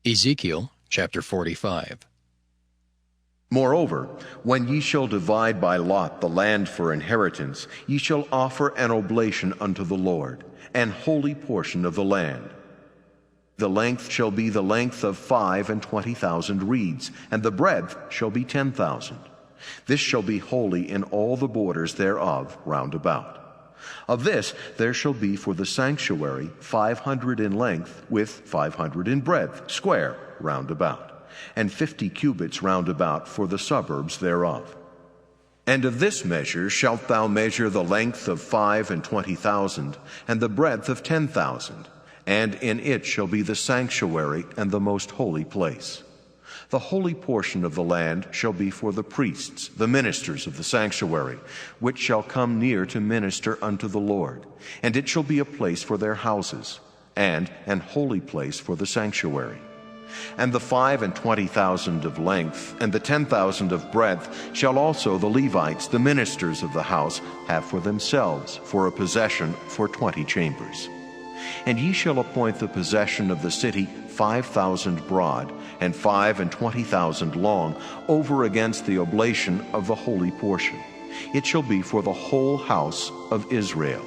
Ezekiel chapter 45. Moreover, when ye shall divide by lot the land for inheritance, ye shall offer an oblation unto the Lord, an holy portion of the land. The length shall be the length of 25,000 reeds, and the breadth shall be 10,000. This shall be holy in all the borders thereof round about. Of this there shall be for the sanctuary 500 in length, with 500 in breadth, square round about, and 50 cubits round about for the suburbs thereof. And of this measure shalt thou measure the length of 25,000, and the breadth of 10,000, and in it shall be the sanctuary and the most holy place. The holy portion of the land shall be for the priests, the ministers of the sanctuary, which shall come near to minister unto the Lord, and it shall be a place for their houses, and an holy place for the sanctuary. And the 25,000 of length, and the 10,000 of breadth, shall also the Levites, the ministers of the house, have for themselves, for a possession for 20 chambers. And ye shall appoint the possession of the city 5,000 broad, and 25,000 long, over against the oblation of the holy portion. It shall be for the whole house of Israel.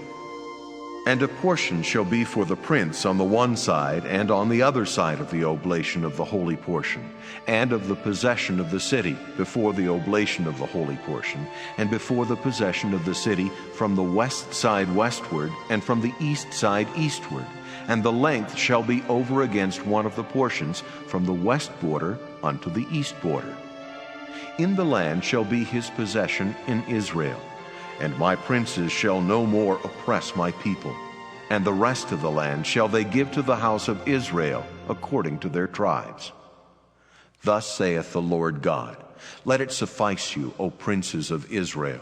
And a portion shall be for the prince on the one side and on the other side of the oblation of the holy portion, and of the possession of the city before the oblation of the holy portion, and before the possession of the city from the west side westward, and from the east side eastward. And the length shall be over against one of the portions from the west border unto the east border. In the land shall be his possession in Israel. And my princes shall no more oppress my people. And the rest of the land shall they give to the house of Israel according to their tribes. Thus saith the Lord God, let it suffice you, O princes of Israel.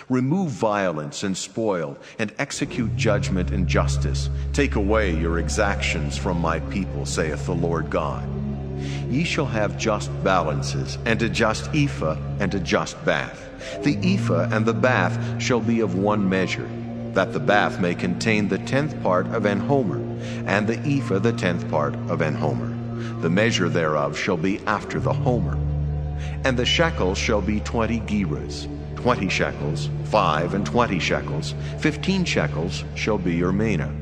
Remove violence and spoil, and execute judgment and justice. Take away your exactions from my people, saith the Lord God. Ye shall have just balances, and a just ephah, and a just bath. The ephah and the bath shall be of one measure, that the bath may contain the 10th part of an homer, and the ephah the 10th part of an homer. The measure thereof shall be after the homer. And the shekels shall be 20 gerahs, 20 shekels, 5 and 20 shekels, 15 shekels shall be your mina.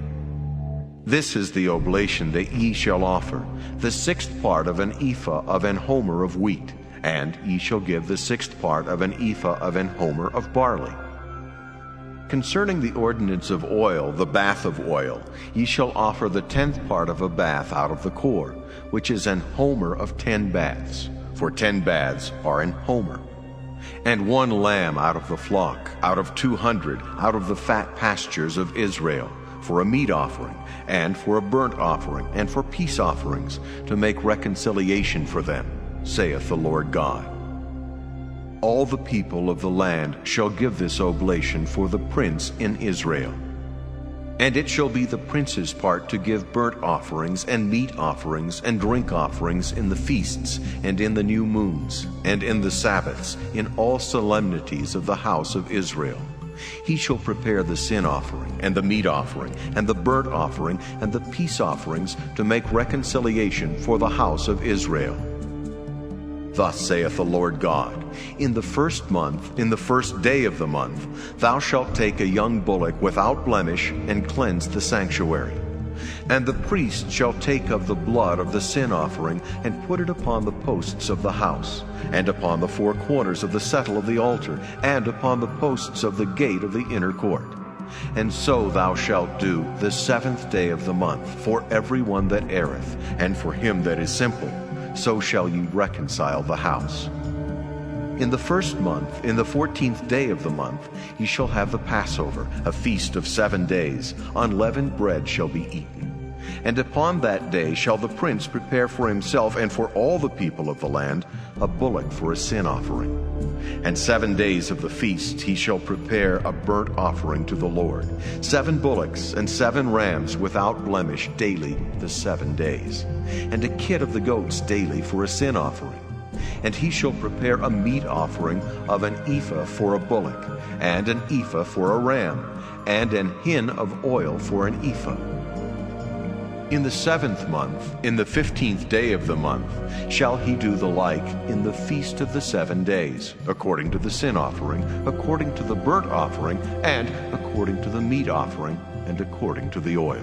This is the oblation that ye shall offer, the 6th part of an ephah of an homer of wheat, and ye shall give the 6th part of an ephah of an homer of barley. Concerning the ordinance of oil, the bath of oil, ye shall offer the 10th part of a bath out of the core, which is an homer of 10 baths, for 10 baths are an homer. And 1 lamb out of the flock, out of 200, out of the fat pastures of Israel, for a meat offering, and for a burnt offering, and for peace offerings, to make reconciliation for them, saith the Lord God. All the people of the land shall give this oblation for the prince in Israel. And it shall be the prince's part to give burnt offerings, and meat offerings, and drink offerings in the feasts, and in the new moons, and in the Sabbaths, in all solemnities of the house of Israel. He shall prepare the sin offering, and the meat offering, and the burnt offering, and the peace offerings, to make reconciliation for the house of Israel. Thus saith the Lord God, in the 1st month, in the 1st day of the month, thou shalt take a young bullock without blemish, and cleanse the sanctuary. And the priest shall take of the blood of the sin offering, and put it upon the posts of the house, and upon the 4 corners of the settle of the altar, and upon the posts of the gate of the inner court. And so thou shalt do the 7th day of the month, for every one that erreth, and for him that is simple. So shall ye reconcile the house. In the 1st month, in the 14th day of the month, ye shall have the Passover, a feast of 7 days. Unleavened bread shall be eaten. And upon that day shall the prince prepare for himself and for all the people of the land a bullock for a sin offering. And 7 days of the feast he shall prepare a burnt offering to the Lord, 7 bullocks and 7 rams without blemish daily the 7 days, and a kid of the goats daily for a sin offering. And he shall prepare a meat offering of an ephah for a bullock, and an ephah for a ram, and an hin of oil for an ephah. In the 7th month, in the 15th day of the month, shall he do the like in the feast of the 7 days, according to the sin offering, according to the burnt offering, and according to the meat offering, and according to the oil.